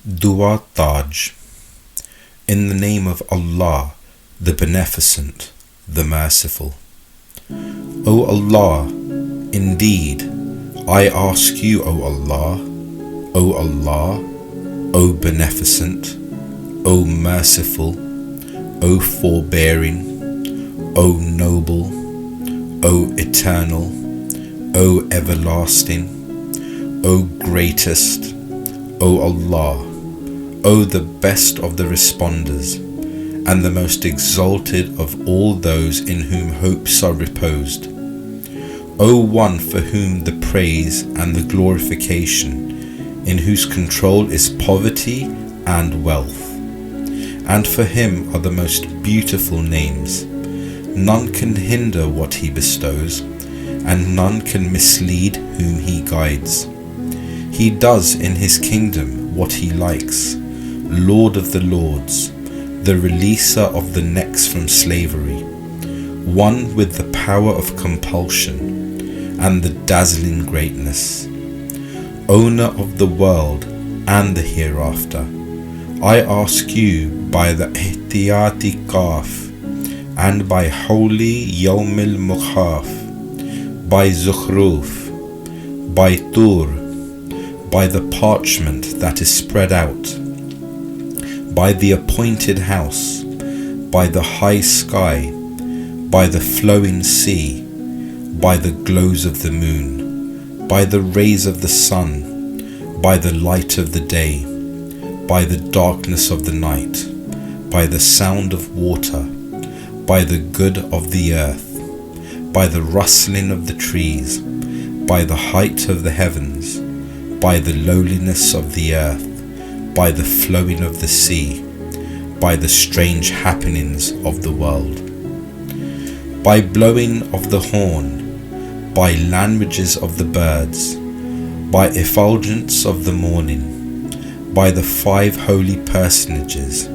Dua Taaj. In the name of Allah, the Beneficent, the Merciful. O Allah, indeed, I ask you, O Allah, O Beneficent, O Merciful, O Forbearing, O Noble, O Eternal, O Everlasting, O Greatest, O Allah, O the best of the responders, and the most exalted of all those in whom hopes are reposed. O one for whom the praise and the glorification, in whose control is poverty and wealth. And for him are the most beautiful names. None can hinder what he bestows, and none can mislead whom he guides. He does in his kingdom what he likes, Lord of the Lords, the releaser of the necks from slavery, one with the power of compulsion and the dazzling greatness, owner of the world and the hereafter. I ask you by the Ihtiyati Kaf, and by holy Yawmil Mukhaf, by Zukhruf, by Tur, by the parchment that is spread out, by the appointed house, by the high sky, by the flowing sea, by the glows of the moon, by the rays of the sun, by the light of the day, by the darkness of the night, by the sound of water, by the good of the earth, by the rustling of the trees, by the height of the heavens, by the lowliness of the earth, by the flowing of the sea, by the strange happenings of the world, by blowing of the horn, by languages of the birds, by effulgence of the morning, by the 5 holy personages,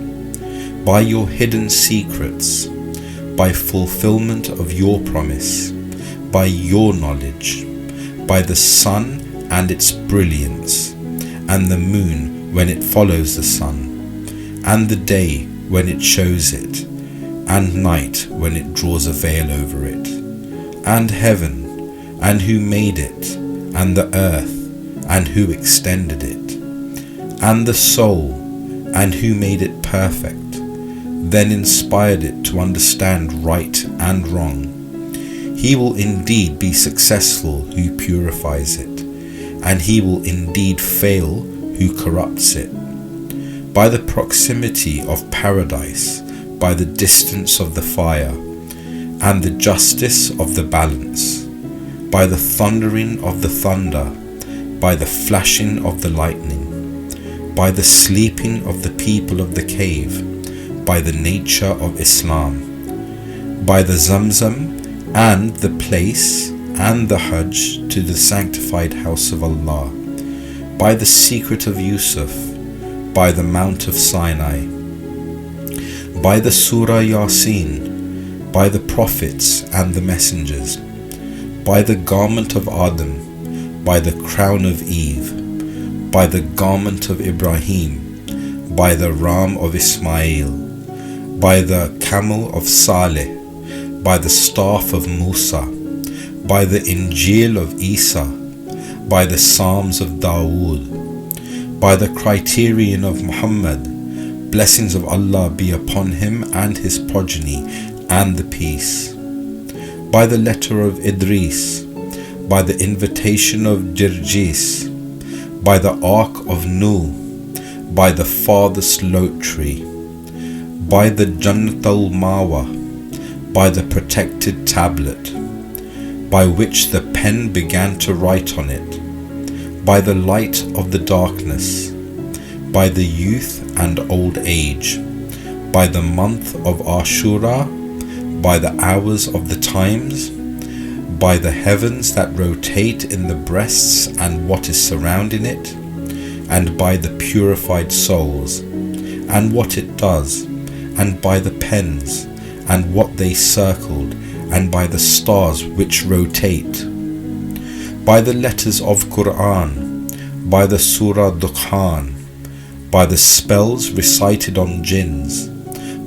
by your hidden secrets, by fulfillment of your promise, by your knowledge, by the sun and its brilliance, and the moon when it follows the sun, and the day when it shows it, and night when it draws a veil over it, and heaven, and who made it, and the earth, and who extended it, and the soul, and who made it perfect, then inspired it to understand right and wrong. He will indeed be successful who purifies it, and he will indeed fail who corrupts it. By the proximity of paradise, by the distance of the fire, and the justice of the balance, by the thundering of the thunder, by the flashing of the lightning, by the sleeping of the people of the cave, by the nature of Islam, by the Zamzam and the place and the Hajj to the sanctified house of Allah, by the secret of Yusuf, by the Mount of Sinai, by the Surah Yasin, by the prophets and the messengers, by the garment of Adam, by the crown of Eve, by the garment of Ibrahim, by the ram of Ismail, by the camel of Saleh, by the staff of Musa, by the Injil of Isa, by the Psalms of Dawood, by the criterion of Muhammad, blessings of Allah be upon him and his progeny and the peace, by the letter of Idris, by the invitation of Jirjis, by the ark of Nuh, by the farthest lot tree, by the Jannat al-Mawa, by the protected tablet, by which the pen began to write on it, by the light of the darkness, by the youth and old age, by the month of Ashura, by the hours of the times, by the heavens that rotate in the breasts and what is surrounding it, and by the purified souls, and what it does, and by the pens, and what they circled, and by the stars which rotate, by the letters of Quran, by the Surah Dukhan, by the spells recited on jinns,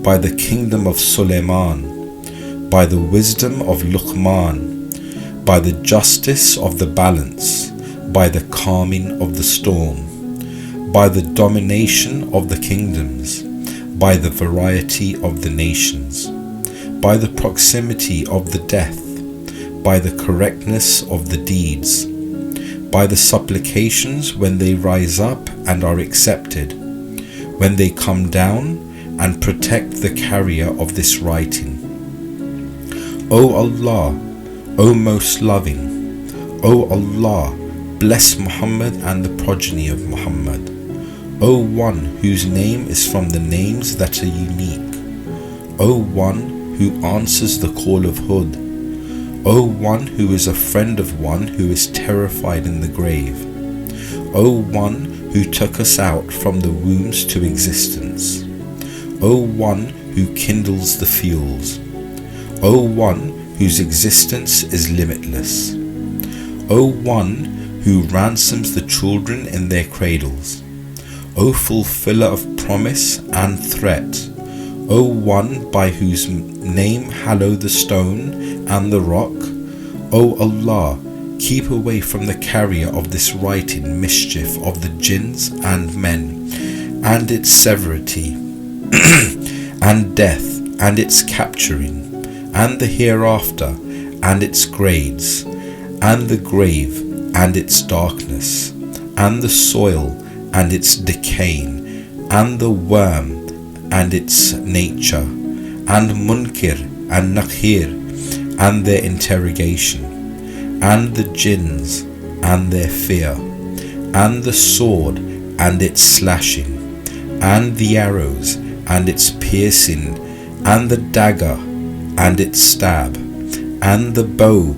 by the kingdom of Suleiman, by the wisdom of Luqman, by the justice of the balance, by the calming of the storm, by the domination of the kingdoms, by the variety of the nations, by the proximity of the death, by the correctness of the deeds, by the supplications when they rise up and are accepted, when they come down, and protect the carrier of this writing. O Allah, O most loving, O Allah, bless Muhammad and the progeny of Muhammad, O one whose name is from the names that are unique, O one who answers the call of Hud, O one who is a friend of one who is terrified in the grave, O one who took us out from the wombs to existence, O one who kindles the fuels, O one whose existence is limitless, O one who ransoms the children in their cradles, O fulfiller of promise and threat, O one by whose name hallow the stone and the rock, O Allah, keep away from the carrier of this writing mischief of the jinns and men, and its severity, and death, and its capturing, and the hereafter, and its grades, and the grave, and its darkness, and the soil, and its decaying, and the worm, and its nature, and Munkir and Nakir, and their interrogation, and the jinns, and their fear, and the sword, and its slashing, and the arrows, and its piercing, and the dagger, and its stab, and the bow,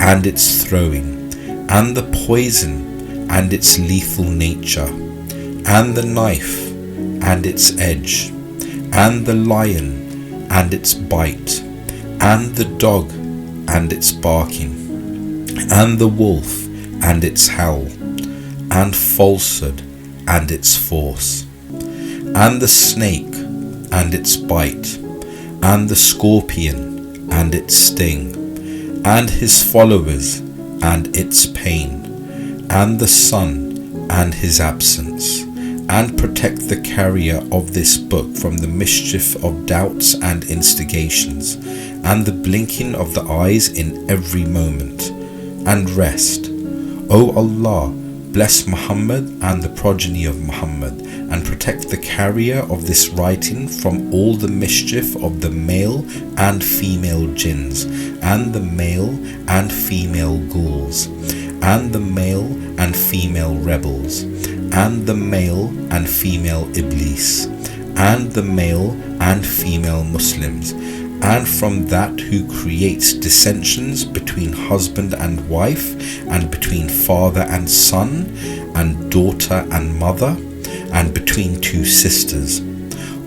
and its throwing, and the poison, and its lethal nature, and the knife, and its edge, and the lion, and its bite, and the dog, and its barking, and the wolf, and its howl, and falsehood, and its force, and the snake, and its bite, and the scorpion, and its sting, and his followers, and its pain, and the sun, and his absence, and protect the carrier of this book from the mischief of doubts and instigations, and the blinking of the eyes in every moment, and rest. O Allah, bless Muhammad and the progeny of Muhammad, and protect the carrier of this writing from all the mischief of the male and female jinns, and the male and female ghouls, and the male and female rebels, and the male and female Iblis, and the male and female Muslims, and from that who creates dissensions between husband and wife, and between father and son, and daughter and mother, and between two sisters.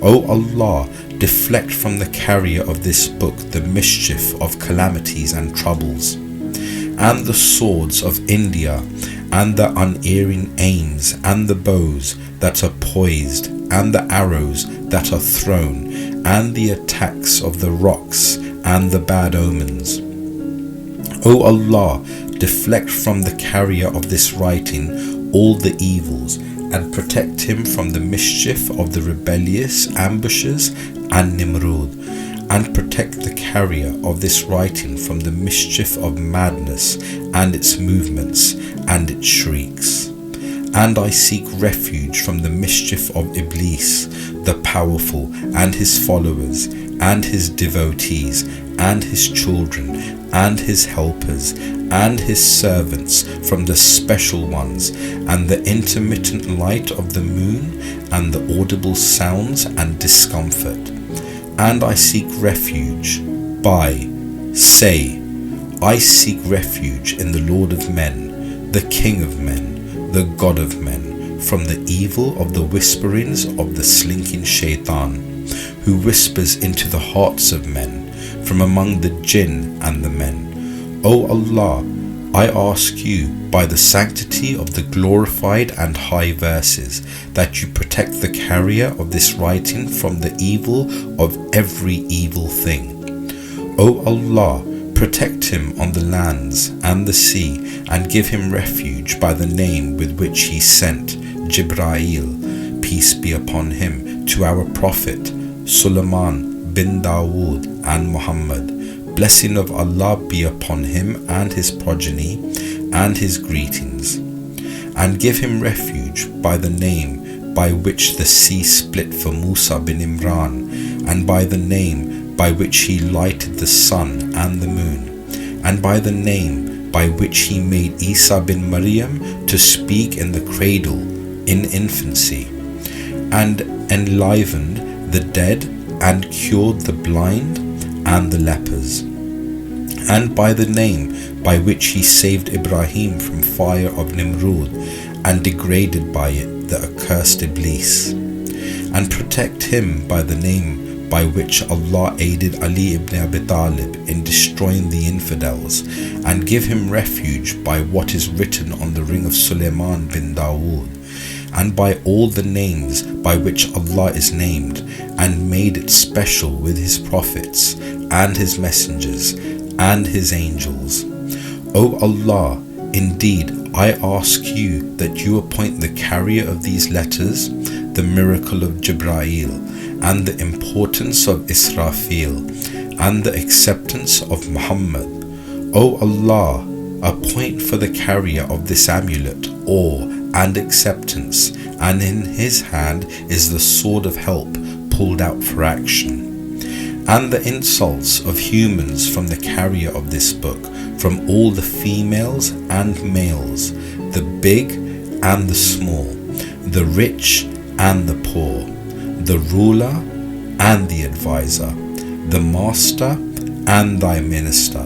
O Allah, deflect from the carrier of this book the mischief of calamities and troubles, and the swords of India, and the unerring aims, and the bows that are poised, and the arrows that are thrown, and the attacks of the rocks, and the bad omens. O Allah, deflect from the carrier of this writing all the evils, and protect him from the mischief of the rebellious ambushes and Nimrud, and protect the carrier of this writing from the mischief of madness and its movements and its shrieks. And I seek refuge from the mischief of Iblis, the powerful, and his followers, and his devotees, and his children, and his helpers, and his servants, from the special ones, and the intermittent light of the moon, and the audible sounds and discomfort. And I seek refuge say, I seek refuge in the Lord of men, the King of men, the God of men, from the evil of the whisperings of the slinking shaitan, who whispers into the hearts of men, from among the jinn and the men. O Allah, I ask you, by the sanctity of the glorified and high verses, that you protect the carrier of this writing from the evil of every evil thing. O Allah, protect him on the lands and the sea, and give him refuge by the name with which he sent Jibreel, peace be upon him, to our Prophet Sulaiman bin Dawood and Muhammad. Blessing of Allah be upon him and his progeny and his greetings. And give him refuge by the name by which the sea split for Musa bin Imran, and by the name by which he lighted the sun and the moon, and by the name by which he made Isa bin Maryam to speak in the cradle in infancy, and enlivened the dead and cured the blind and the lepers, and by the name by which he saved Ibrahim from fire of Nimrud and degraded by it the accursed Iblis, and protect him by the name by which Allah aided Ali ibn Abi Talib in destroying the infidels, and give him refuge by what is written on the ring of Sulaiman bin Dawood, and by all the names by which Allah is named, and made it special with his prophets and his messengers and his angels. O Allah, indeed I ask you that you appoint the carrier of these letters, the miracle of Jibreel, and the importance of Israfil, and the acceptance of Muhammad. O Allah, appoint for the carrier of this amulet awe and acceptance, and in his hand is the sword of help pulled out for action, and the insults of humans from the carrier of this book, from all the females and males, the big and the small, the rich and the poor, the ruler and the advisor, the master and thy minister,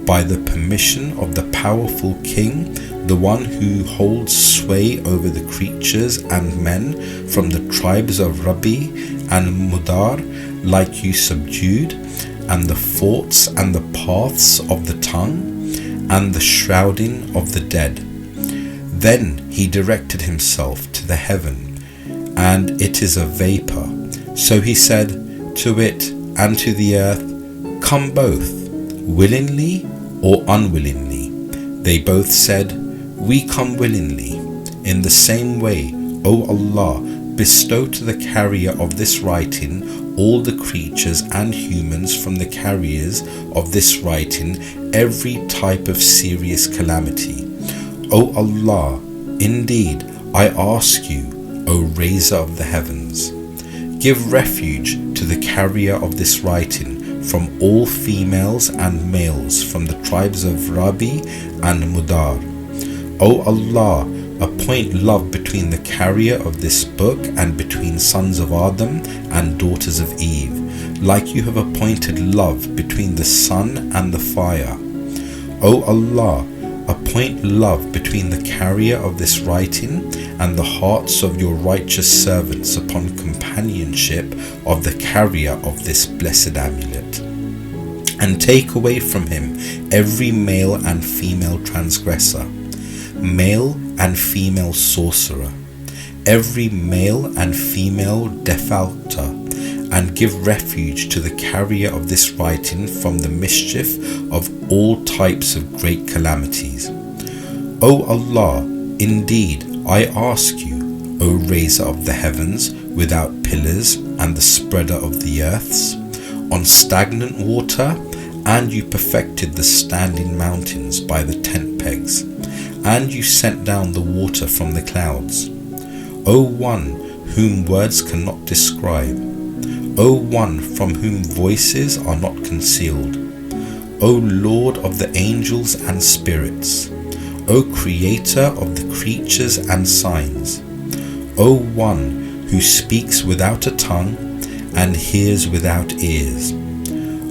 by the permission of the powerful king, the one who holds sway over the creatures and men from the tribes of Rabi and Mudar, like you subdued, and the forts and the paths of the tongue, and the shrouding of the dead. Then he directed himself to the heaven, and it is a vapour. So he said to it and to the earth, come both, willingly or unwillingly. They both said, we come willingly. In the same way, O Allah, bestow to the carrier of this writing all the creatures and humans from the carriers of this writing every type of serious calamity. O Allah, indeed I ask you, O Raiser of the heavens, give refuge to the carrier of this writing from all females and males from the tribes of Rabi and Mudar. O Allah, appoint love between the carrier of this book and between sons of Adam and daughters of Eve, like you have appointed love between the sun and the fire. O Allah, appoint love between the carrier of this writing and the hearts of your righteous servants upon companionship of the carrier of this blessed amulet, and take away from him every male and female transgressor, male and female sorcerer, every male and female deflector, and give refuge to the carrier of this writing from the mischief of all types of great calamities. O Allah, indeed I ask you, O Raiser of the heavens without pillars and the spreader of the earths, on stagnant water, and you perfected the standing mountains by the tent pegs, and you sent down the water from the clouds. O one whom words cannot describe, O one from whom voices are not concealed, O Lord of the angels and spirits, O Creator of the creatures and signs, O one who speaks without a tongue and hears without ears,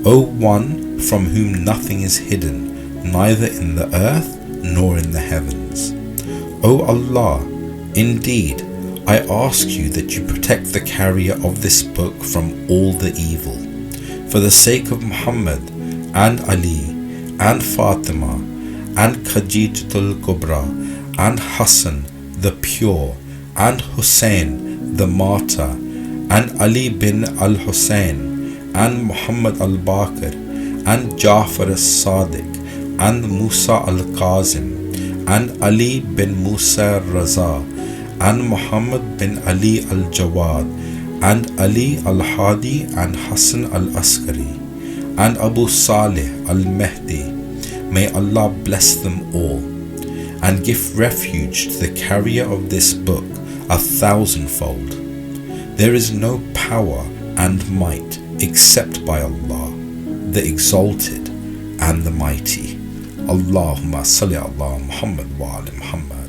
O one from whom nothing is hidden, neither in the earth nor in the heavens. O Allah, indeed I ask you that you protect the carrier of this book from all the evil, for the sake of Muhammad and Ali and Fatima and Khajijatul Kubra, and Hassan the pure, and Hussein the martyr, and Ali bin al-Hussein, and Muhammad al-Baqir, and Ja'far as-Sadiq, and Musa al-Kazim, and Ali bin Musa al-Raza, and Muhammad bin Ali al-Jawad, and Ali al-Hadi, and Hassan al-Askari, and Abu Salih al-Mahdi. May Allah bless them all, and give refuge to the carrier of this book 1,000-fold. There is no power and might except by Allah, the Exalted and the Mighty. Allahumma salli ala Muhammad wa ala Muhammad.